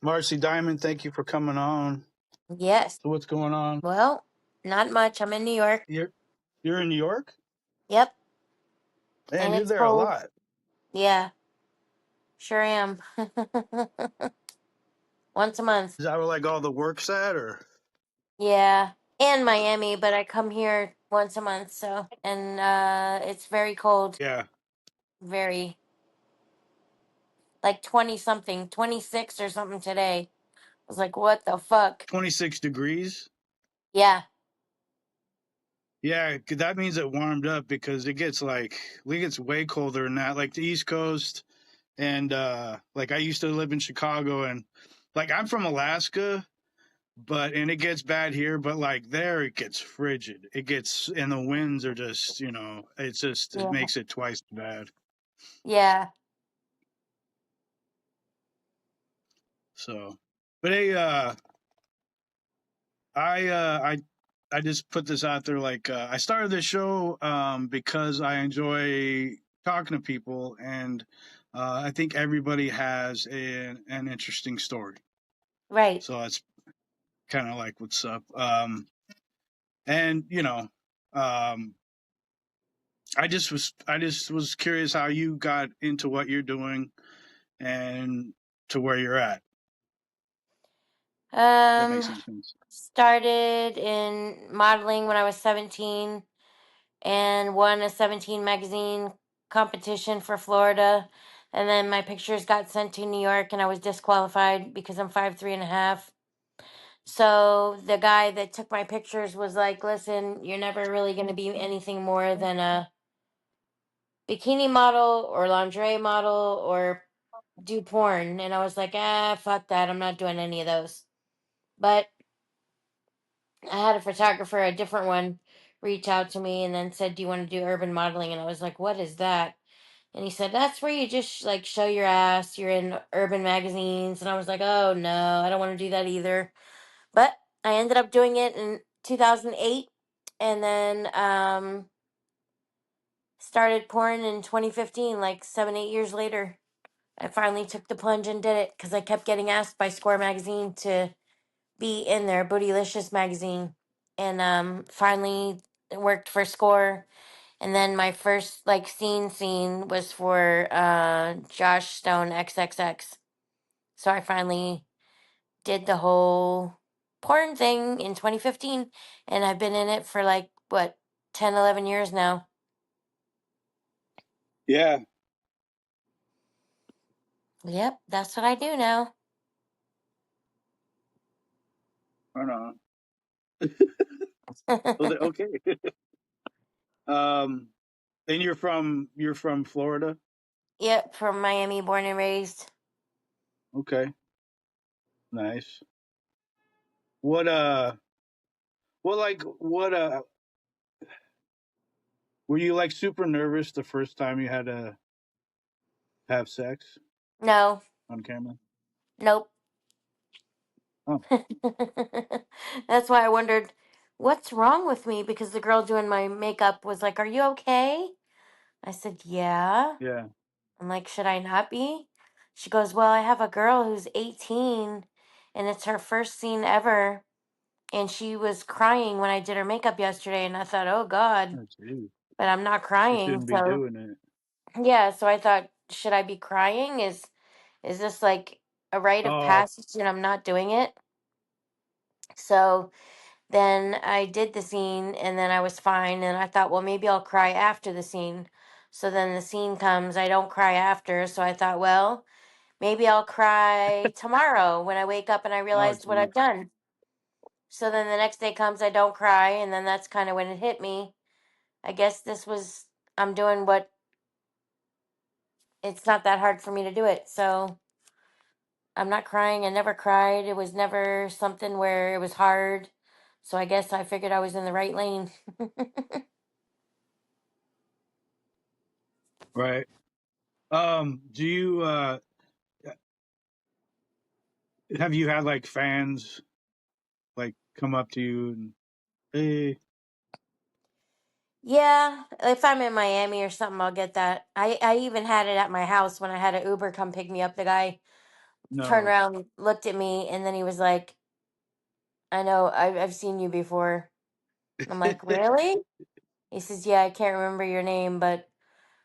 Marcy Diamond, thank you for coming on. Yes. So what's going on? Well, not much. I'm in New York. You're in New York? Yep. Man, And you're it's there a cold. lot. Yeah, sure am. Once a month. Is that where like all the work's at or Yeah. And Miami, but I come here once a month, so and it's very cold. yeah, Very like 20 something, 26 or something today. I was like, what the fuck? 26 degrees? Yeah. Yeah, 'cause that means it warmed up because it gets way colder than that. Like the East Coast and like I used to live in Chicago and like I'm from Alaska, but and it gets bad here, but like there it gets frigid. It gets and the winds are just, it Yeah. makes it twice as bad. Yeah. So, but hey, I uh I I just put this out there like I started this show because I enjoy talking to people and I think everybody has an interesting story. Right. So that's kind of like what's up. And um I just was curious how you got into what you're doing and to where you're at. That makes Um any sense. Started in modeling when I was 17 and won a 17 magazine competition for Florida. And then my pictures got sent to New York and I was disqualified because I'm 5'3.5". So the guy that took my pictures was like, listen, you're never really going to be anything more than a bikini model or lingerie model or do porn. And I was like, fuck that. I'm not doing any of those. But I had a photographer, a different one, reach out to me and then said, do you want to do urban modeling? And I was like, what is that? And he said, that's where you just like show your ass. You're in urban magazines. And I was like, oh no, I don't want to do that either. But I ended up doing it in 2008 and then started porn in 2015, like 7, 8 years later. I finally took the plunge and did it because I kept getting asked by Score Magazine to be in their Bootylicious magazine. And finally it worked for Score. And then my first like scene was for Josh Stone XXX. So I finally did the whole porn thing in 2015 and I've been in it for like what 10, 11 years now. Yeah, Yep, that's what I do now. I know. Well, okay. Um, and you're from Florida? Yep, from Miami, born and raised. Okay, nice. What what were you like super nervous the first time you had to have sex No, on camera? nope. Oh, That's why I wondered what's wrong with me because the girl doing my makeup was like, "Are you okay?" I said, "Yeah." yeah. I'm like, "Should I not be?" She goes, "Well, I have a girl who's 18 and it's her first scene ever and she was crying when I did her makeup yesterday and I thought, "Oh god." Oh, geez. But I'm not You crying. shouldn't be So, doing it. yeah, so I thought, "Should I be crying? Is this like a rite of Oh, passage and I'm not doing it?" So, then I did the scene and then I was fine. And I thought, well, maybe I'll cry after the scene. So then the scene comes, I don't cry after. So I thought, well, maybe I'll cry tomorrow when I wake up and I oh, realized what geez. I've done. So then the next day comes, I don't cry. And then that's kind of when it hit me. I guess I'm doing what, it's not that hard for me to do it. So I'm not crying. I never cried. It was never something where it was hard. So I guess I figured I was in the right lane. Right. Do you have you had like fans like come up to you and hey, Yeah, if I'm in Miami or something, I'll get that. I even had it at my house when I had an Uber come pick me up. The guy turned No. around, looked at me, and then he was like, I know, I've seen you before. I'm like, really? He says, yeah, I can't remember your name, but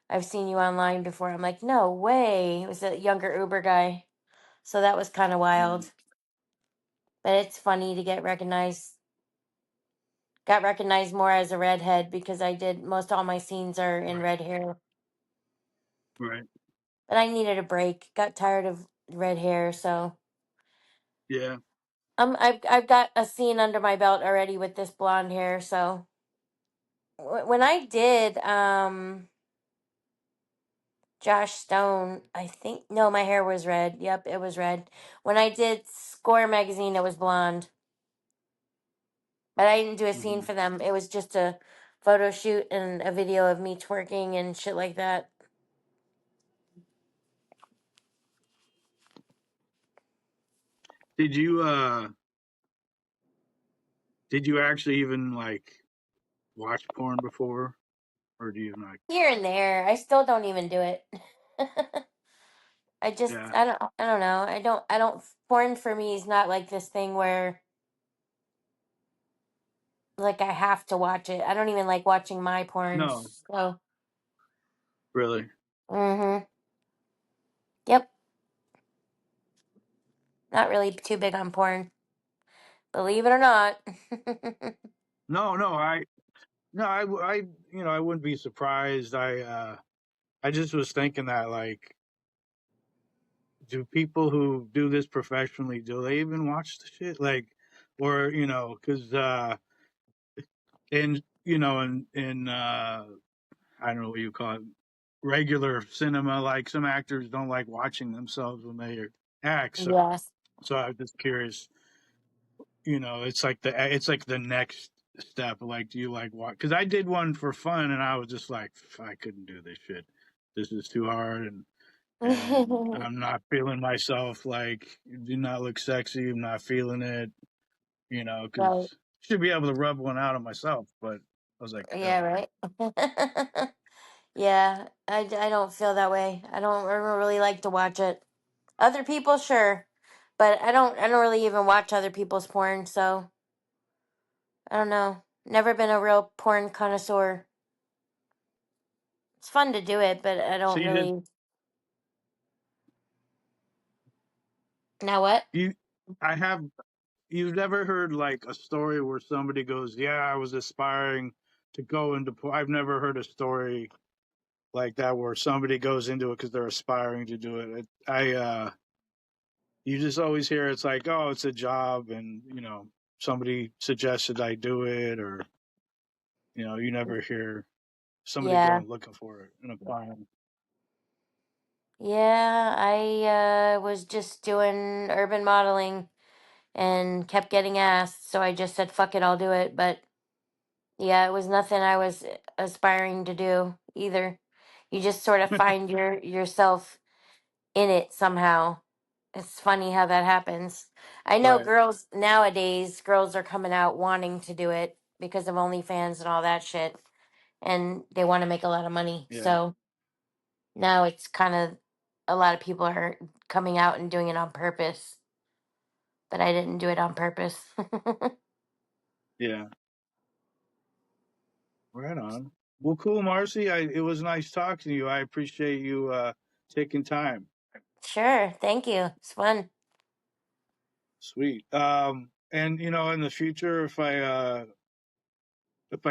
I've seen you online before. I'm like, no way. It was a younger Uber guy. So that was kind of Mm, wild. But it's funny to get recognized. Got recognized more as a redhead because I did most all my scenes are in right. red hair. Right. But I needed a break. Got tired of red hair, so Yeah. I've got a scene under my belt already with this blonde hair. So when I did Josh Stone, I think no, my hair was red. Yep, it was red. When I did Score magazine, it was blonde. But I didn't do a scene Hmm. for them. It was just a photo shoot and a video of me twerking and shit like that. Did you did you actually even like watch porn before, or do you not? Here and there. I still don't even do it. Yeah. I don't know. I don't porn for me is not like this thing where like I have to watch it. I don't even like watching my No, porns. So, really. mhm. Yep, not really too big on porn. Believe it or not. No, no. No, I, I wouldn't be surprised. I just was thinking that, like, do people who do this professionally, do they even watch the shit? Like, or, because, I don't know what you call it, regular cinema, like some actors don't like watching themselves when they act. Yes. So I'm just curious, it's like the next step. Like, do you like what? Because I did one for fun, and I was just like, I couldn't do this shit. This is too hard, and I'm not feeling myself. Like, do not look sexy. I'm not feeling it. Right. Because should be able to rub one out of myself, but I was like, Yeah, hell no. right. Yeah, I don't feel that way. I don't really like to watch it. Other people, sure, but I don't really even watch other people's porn, so I don't know. Never been a real porn connoisseur. It's fun to do it, but I So don't you did really. Now what? you? I have. You've never heard like a story where somebody goes, "Yeah, I was aspiring to go into." I've never heard a story like that where somebody goes into it because they're aspiring to do it. You just always hear it's like, oh, it's a job, and somebody suggested I do it, or you never hear somebody Yeah, going looking for it and applying. yeah. I was just doing urban modeling and kept getting asked, so I just said, "Fuck it, I'll do it." But yeah, it was nothing I was aspiring to do either. You just sort of find yourself in it somehow. It's funny how that happens. I know Right? girls nowadays, girls are coming out wanting to do it because of OnlyFans and all that shit, and they want to make a lot of money. Yeah. So now it's kind of a lot of people are coming out and doing it on purpose, but I didn't do it on purpose. Yeah. Right on. Well, cool, Marcy. It was nice talking to you. I appreciate you taking time. Sure, thank you. It's fun. Sweet. And in the future, if I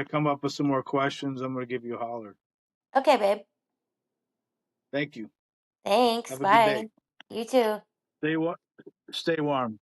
come up with some more questions, I'm gonna give you a holler. Okay, babe. Thank you. Thanks. Have a good day. Bye. You too. Stay warm.